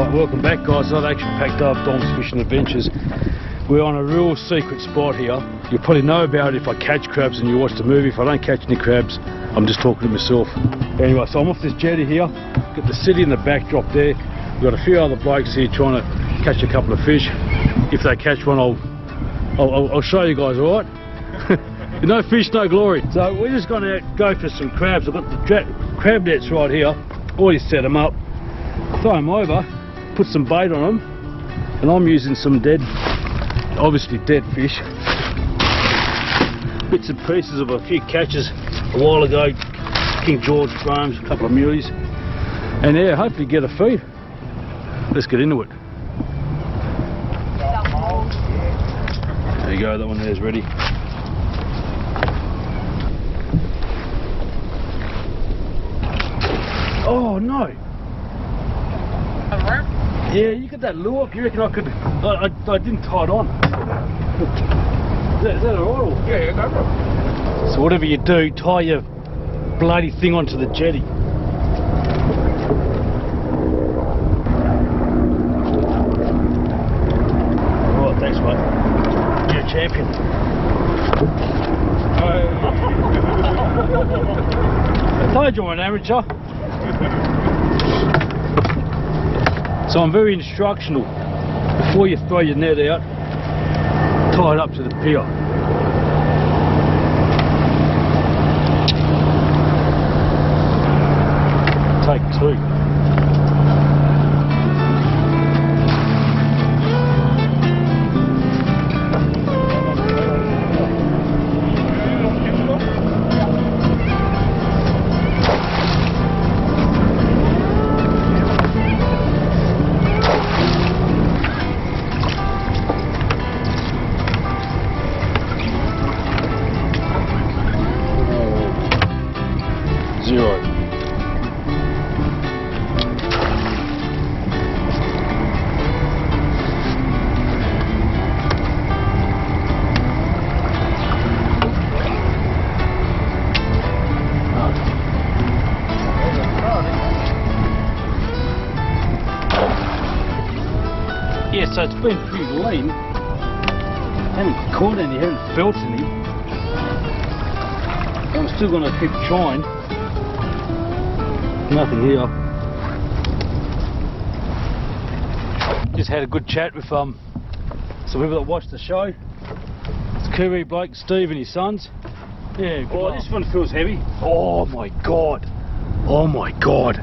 Right, welcome back guys. I've actually packed up Dom's Fishing Adventures. We're on a real secret spot here. You'll probably know about it if I catch crabs and you watch the movie. If I don't catch any crabs, I'm just talking to myself. Anyway, so I'm off this jetty here. Got the city in the backdrop there. We've got a few other blokes here trying to catch a couple of fish. If they catch one, I'll show you guys, alright? No fish, no glory. So we're just going to go for some crabs. I've got the crab nets right here. Already set them up. Throw them over, put some bait on them, and I'm using some obviously dead fish. Bits and pieces of a few catches a while ago, King George Fromes, a couple of muleys, and yeah, hopefully get a feed. Let's get into it. There you go, that one there's ready. Oh no! Yeah, you got that lure. You reckon I could? I didn't tie it on. Is that alright? Yeah, go for it. So whatever you do, tie your bloody thing onto the jetty. Alright, thanks mate. You're a champion. I told you I'm an amateur. So I'm very instructional. Before you throw your net out, tie it up to the pier. Take two. Zero. Yeah, so it's been pretty lean. Haven't caught any, haven't felt any. I'm still going to keep trying. Nothing here. Just had a good chat with some people that watched the show. It's Kiwi bloke Steve and his sons. Yeah. Oh, this one feels heavy. Oh my god. Oh my god.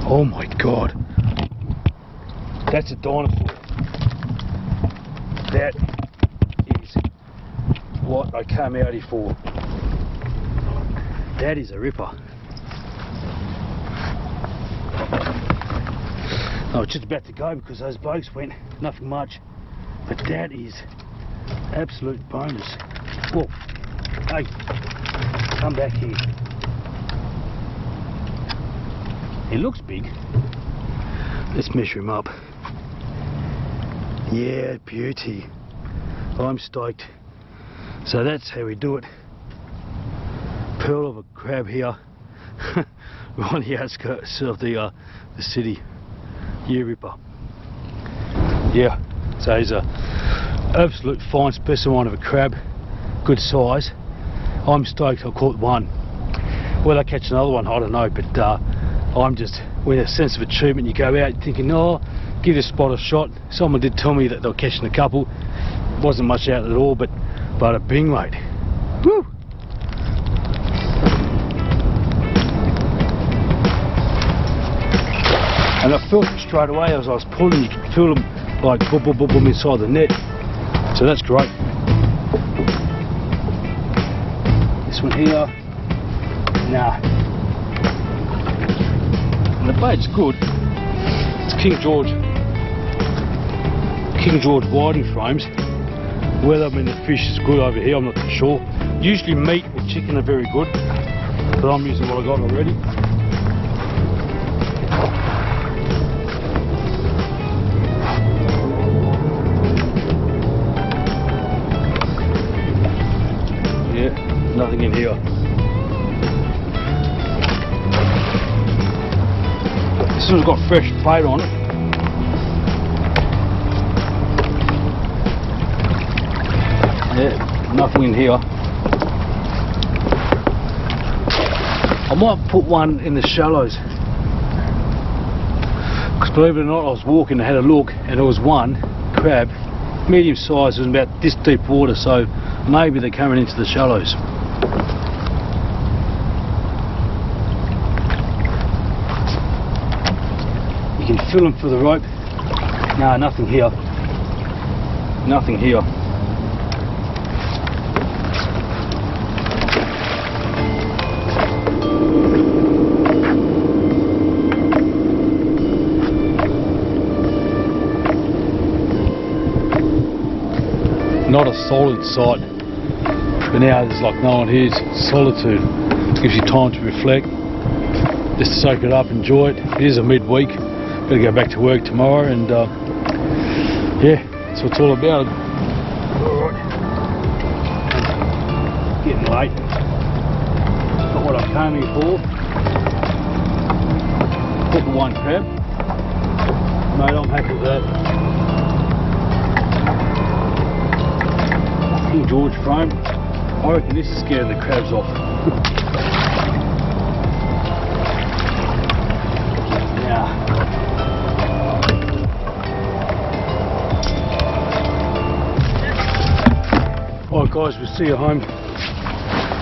Oh my god. That's a dinosaur. That is what I came out here for. That is a ripper. I was just about to go because those blokes went nothing much, but that is absolute bonus. Whoa, hey, come back here. He looks big. Let's measure him up. Yeah, beauty. I'm stoked. So that's how we do it. Pearl of a crab here. We're on the outskirts of the city. Yeah, ripper. Yeah, so he's a absolute fine specimen of a crab, good size. I'm stoked. I'll caught one. Will I catch another one? I don't know, but I'm just with a sense of achievement. You go out thinking, oh, give this spot a shot. Someone did tell me that they were catching a couple. Wasn't much out at all, but a bing, mate. Woo! And I felt them straight away as I was pulling. You could feel them like boom, boom, boom, boom inside the net. So that's great. This one here, nah. And the bait's good. It's King George whiting frames. Whether the fish is good over here, I'm not too sure. Usually meat or chicken are very good, but I'm using what I got already. Nothing in here. This one's got fresh bait on it. Yeah, nothing in here. I might put one in the shallows. Because believe it or not, I was walking and had a look, and there was one crab, medium size, it was about this deep water, so maybe they're coming into the shallows. You can feel them for the rope. No, nothing here. Nothing here. Not a solid sight, but now there's like no one here. It's solitude. Gives you time to reflect, just to soak it up, enjoy it. It is a midweek. Got to go back to work tomorrow, and yeah, that's what it's all about. Alright, getting late. Not what I came here for. Put the one crab. Mate, I'm happy with that. King George frame. I reckon this is scaring the crabs off. Yeah. Alright guys, we'll see you home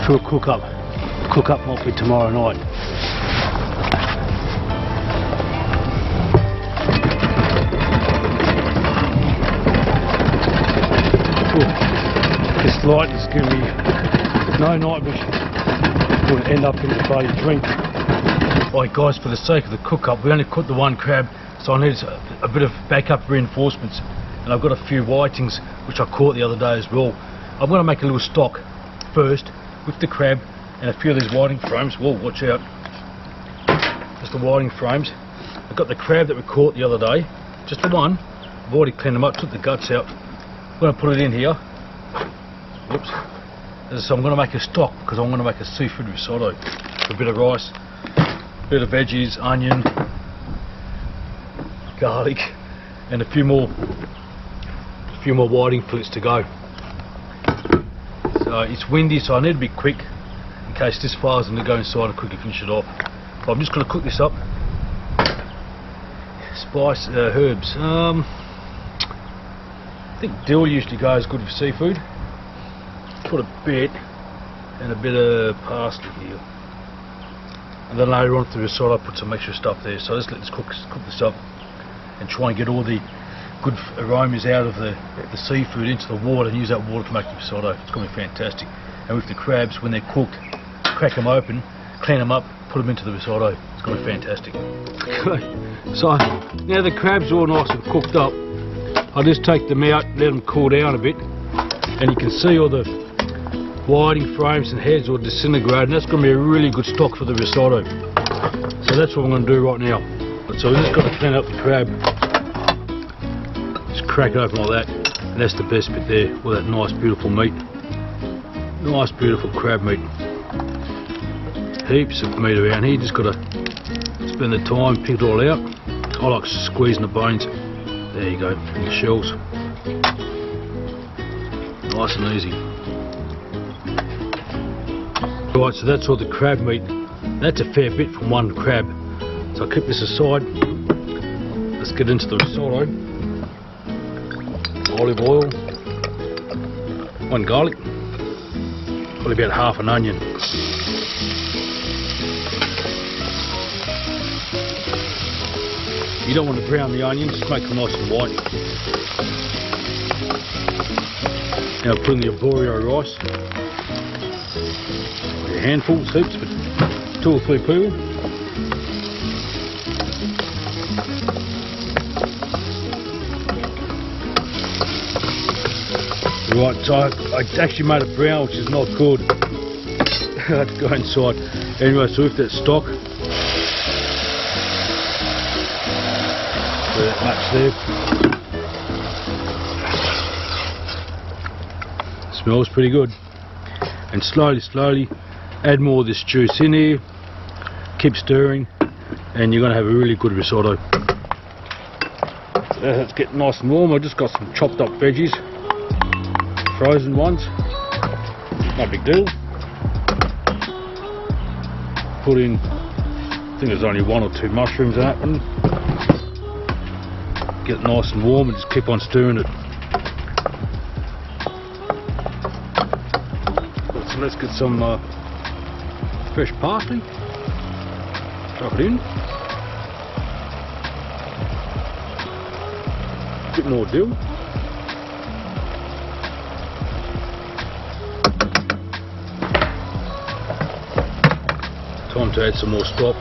for a cook up. Cook up might be tomorrow night. This light is giving me no night vision. Will end up in the bloody drink. Alright guys, for the sake of the cook up, we only cooked the one crab, so I need a bit of backup reinforcements, and I've got a few whitings which I caught the other day as well. I'm going to make a little stock first with the crab and a few of these whiting frames. Whoa, watch out. Just the whiting frames. I've got the crab that we caught the other day, just the one. I've already cleaned them up, took the guts out. I'm going to put it in here. Oops. So I'm going to make a stock because I'm going to make a seafood risotto. A bit of rice, a bit of veggies, onion, garlic, and a few more whiting fillets to go. So it's windy, so I need to be quick in case this fire's going to go inside and quickly finish it off. But I'm just going to cook this up. Spice, herbs. I think dill usually goes good for seafood. Put a bit and a bit of parsley here, and then later on through the risotto I put some extra stuff there. So let's let this cook this up and try and get all the good aromas out of the seafood into the water, and use that water to make the risotto. It's going to be fantastic. And with the crabs, when they're cooked, crack them open, clean them up, put them into the risotto. It's going to be fantastic. Okay, so now the crabs are all nice and cooked up. I'll just take them out, let them cool down a bit, and you can see all the whiting frames and heads all disintegrated, and that's going to be a really good stock for the risotto. So that's what I'm going to do right now. So we've just got to clean up the crab. Just crack it open like that, and that's the best bit there, all that nice beautiful meat. Nice beautiful crab meat. Heaps of meat around here, just got to spend the time, pick it all out. I like squeezing the bones. There you go, from the shells. Nice and easy. Right, so that's all the crab meat. That's a fair bit from one crab. So I'll keep this aside. Let's get into the risotto. Olive oil. One garlic. Probably about half an onion. You don't want to brown the onions, just make them nice and white. Now put in the arborio rice. A handful, heaps, but 2 or 3 people. Right, so I actually made it brown, which is not good. I had to go inside. Anyway, so with that stock, that much there. Smells pretty good. And slowly add more of this juice in here, keep stirring, and you're going to have a really good risotto. So let's get nice and warm. I just got some chopped up veggies, frozen ones. No big deal. Put in, I think there's only 1 or 2 mushrooms in that one. Get it nice and warm and just keep on stirring it. So let's get some fresh parsley. Drop it in. A bit more dill. Time to add some more stock.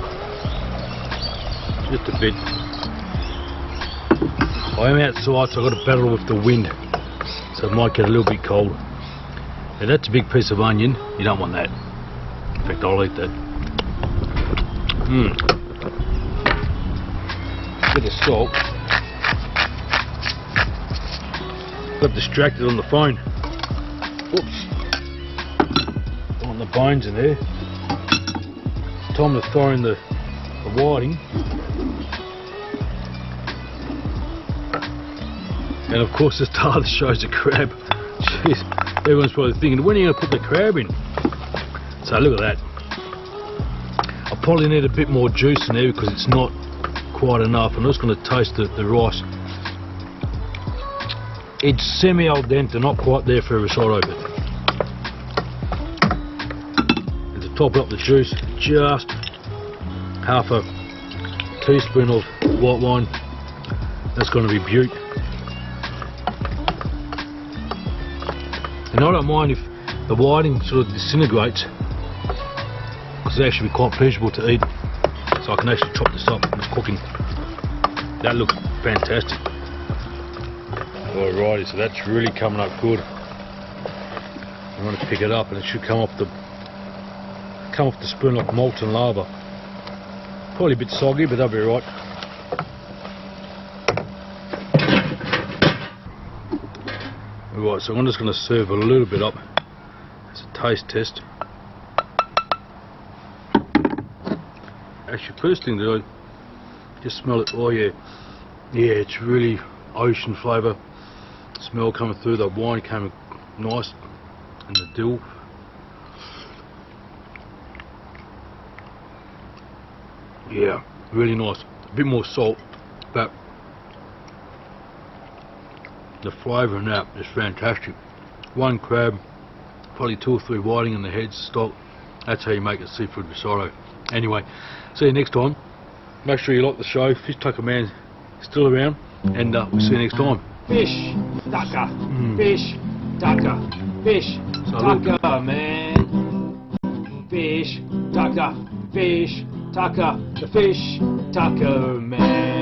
Just a bit. I am outside, so I've got to battle with the wind, so it might get a little bit cold. Now that's a big piece of onion. You don't want that. In fact, I'll eat that. Bit of salt. Got distracted on the phone. Oops. Don't want the bones in there. It's time to throw in the whiting. And of course the star of the show is a crab. Jeez, everyone's probably thinking, when are you going to put the crab in? So look at that. I probably need a bit more juice in there because it's not quite enough. I'm just going to taste the rice. It's semi al dente, not quite there for a risotto, but and to top up the juice, just half a teaspoon of white wine. That's going to be beaut. And I don't mind if the whiting sort of disintegrates, because it's actually quite pleasurable to eat. So I can actually chop this up when it's cooking. That looks fantastic. Alrighty, so that's really coming up good. I'm going to pick it up and it should come off the spoon like molten lava. Probably a bit soggy, but that'll be right. Right, so I'm just going to serve a little bit up as a taste test. Actually, first thing that I just smell it. Oh yeah, yeah, it's really ocean flavour. Smell coming through. The wine came nice, and the dill. Yeah, really nice. A bit more salt, but the flavour in that is fantastic. One crab, probably 2 or 3 whiting in the head stock. That's how you make a seafood risotto. Anyway, see you next time. Make sure you like the show. Fish Tucker Man still around, and we'll see you next time. Fish Tucker, Fish Tucker, Fish Tucker, man. Fish Tucker, Fish Tucker, the Fish Tucker Man.